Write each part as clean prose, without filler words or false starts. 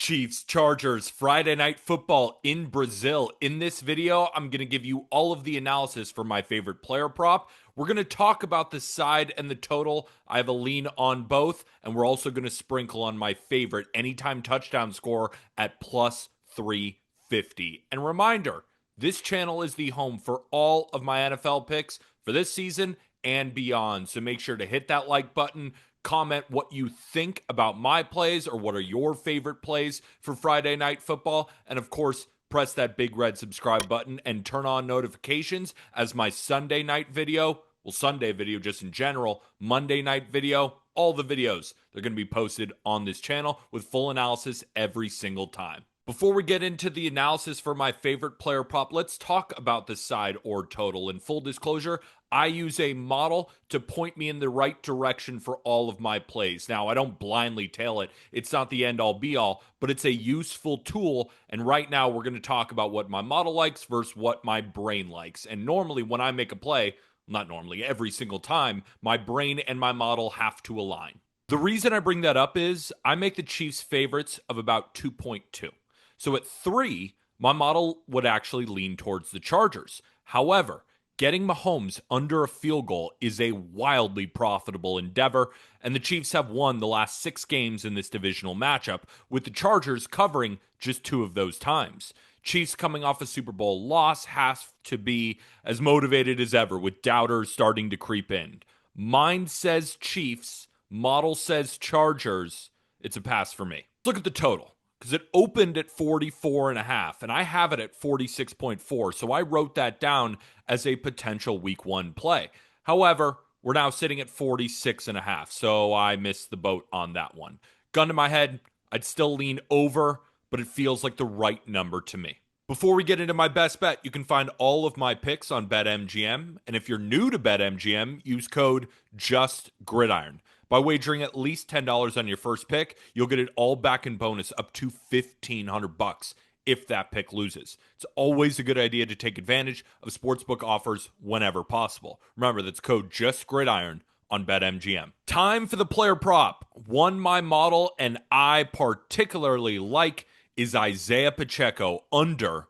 Chiefs, Chargers, Friday night football in Brazil. In this video, I'm going to give you all of the analysis for my favorite player prop. We're going to talk about the side and the total. I have a lean on both, and we're also going to sprinkle on my favorite anytime touchdown score at plus 350. And reminder, this channel is the home for all of my NFL picks for this season and beyond. So make sure to hit that like button, comment what you think about my plays or what are your favorite plays for Friday night football, and of course, press that big red subscribe button and turn on notifications as my Sunday night video, well, Sunday video just in general, Monday night video, all the videos, they're going to be posted on this channel with full analysis every single time. Before we get into the analysis for my favorite player prop, let's talk about the side or total. In full disclosure, I use a model to point me in the right direction for all of my plays. Now, I don't blindly tail it. It's not the end all be all, but it's a useful tool. And right now, we're going to talk about what my model likes versus what my brain likes. And normally, when I make a play, not normally, every single time, my brain and my model have to align. The reason I bring that up is I make the Chiefs favorites of about 2.2. So at 3, my model would actually lean towards the Chargers. However, getting Mahomes under a field goal is a wildly profitable endeavor, and the Chiefs have won the last 6 games in this divisional matchup, with the Chargers covering just 2 of those times. Chiefs coming off a Super Bowl loss have to be as motivated as ever, with doubters starting to creep in. Mind says Chiefs, model says Chargers. It's a pass for me. Look at the total, because it opened at 44.5, and I have it at 46.4, so I wrote that down as a potential week 1 play. However, we're now sitting at 46.5, so I missed the boat on that one. Gun to my head, I'd still lean over, but it feels like the right number to me. Before we get into my best bet, you can find all of my picks on BetMGM, and if you're new to BetMGM, use code JUSTGridiron. By wagering at least $10 on your first pick, you'll get it all back in bonus up to $1,500 if that pick loses. It's always a good idea to take advantage of sportsbook offers whenever possible. Remember, that's code JUSTGridiron on BetMGM. Time for the player prop. One my model and I particularly like is Isaiah Pacheco under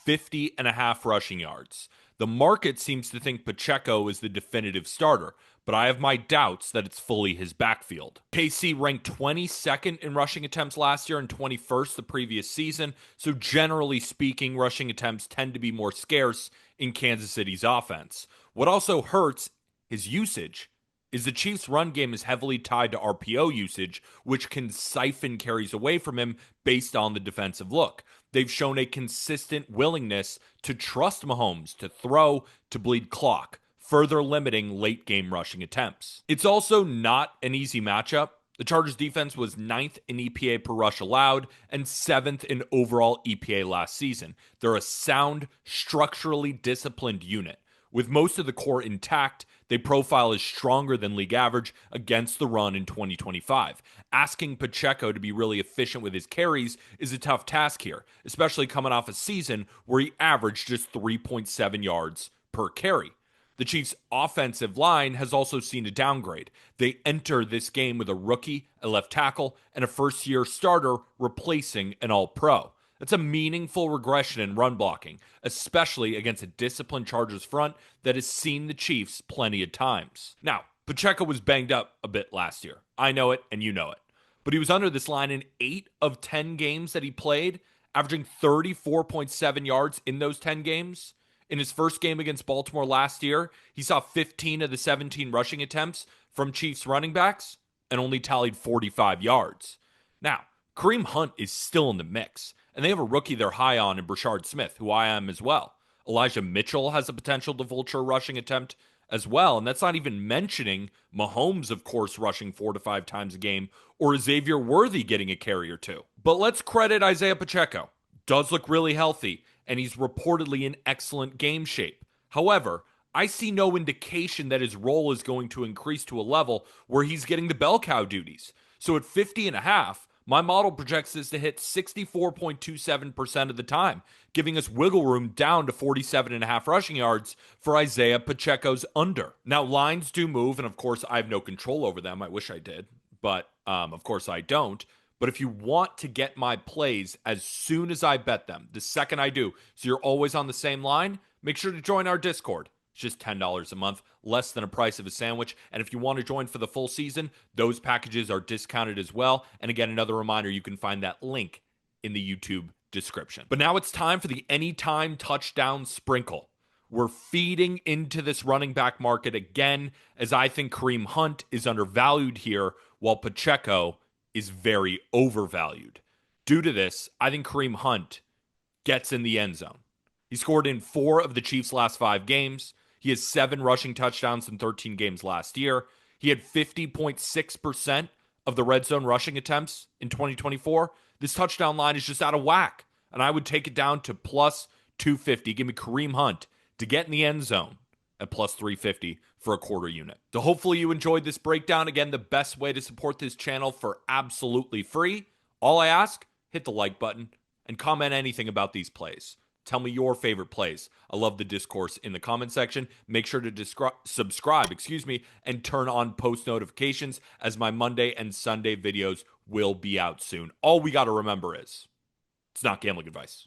50.5 rushing yards. The market seems to think Pacheco is the definitive starter, but I have my doubts that it's fully his backfield. KC ranked 22nd in rushing attempts last year and 21st the previous season, so generally speaking, rushing attempts tend to be more scarce in Kansas City's offense. What also hurts his usage is the Chiefs' run game is heavily tied to RPO usage, which can siphon carries away from him based on the defensive look. They've shown a consistent willingness to trust Mahomes to throw to bleed clock, further limiting late-game rushing attempts. It's also not an easy matchup. The Chargers' defense was 9th in EPA per rush allowed and 7th in overall EPA last season. They're a sound, structurally disciplined unit. With most of the core intact, they profile as stronger than league average against the run in 2025. Asking Pacheco to be really efficient with his carries is a tough task here, especially coming off a season where he averaged just 3.7 yards per carry. The Chiefs' offensive line has also seen a downgrade. They enter this game with a rookie, a left tackle, and a first-year starter replacing an all-pro. That's a meaningful regression in run blocking, especially against a disciplined Chargers front that has seen the Chiefs plenty of times. Now, Pacheco was banged up a bit last year. I know it, and you know it. But he was under this line in 8 of 10 games that he played, averaging 34.7 yards in those 10 games. In his first game against Baltimore last year, he saw 15 of the 17 rushing attempts from Chiefs running backs and only tallied 45 yards. Now, Kareem Hunt is still in the mix, and they have a rookie they're high on in Brashard Smith, who I am as well. Elijah Mitchell has the potential to vulture a rushing attempt as well, and that's not even mentioning Mahomes, of course, rushing 4 to 5 times a game, or Xavier Worthy getting a carry or 2. But let's credit Isaiah Pacheco. Does look really healthy, and he's reportedly in excellent game shape. However, I see no indication that his role is going to increase to a level where he's getting the bell cow duties. So at 50.5, my model projects this to hit 64.27% of the time, giving us wiggle room down to 47.5 rushing yards for Isaiah Pacheco's under. Now, lines do move, and of course, I have no control over them. I wish I did, but of course I don't. But if you want to get my plays as soon as I bet them, the second I do, so you're always on the same line, make sure to join our Discord. It's just $10 a month, less than a price of a sandwich. And if you want to join for the full season, those packages are discounted as well. And again, another reminder, you can find that link in the YouTube description. But now it's time for the anytime touchdown sprinkle. We're feeding into this running back market again, as I think Kareem Hunt is undervalued here, while Pacheco is very overvalued. Due to this, I think Kareem Hunt gets in the end zone. He scored in 4 of the Chiefs' last 5 games. He has 7 rushing touchdowns in 13 games last year. He had 50.6% of the red zone rushing attempts in 2024. This touchdown line is just out of whack, and I would take it down to plus 250. Give me Kareem Hunt to get in the end zone at plus 350 for a quarter unit. So hopefully you enjoyed this breakdown. Again, the best way to support this channel for absolutely free. All I ask, hit the like button and comment anything about these plays. Tell me your favorite plays. I love the discourse in the comment section. Make sure to subscribe, and turn on post notifications, as my Monday and Sunday videos will be out soon. All we got to remember is, it's not gambling advice.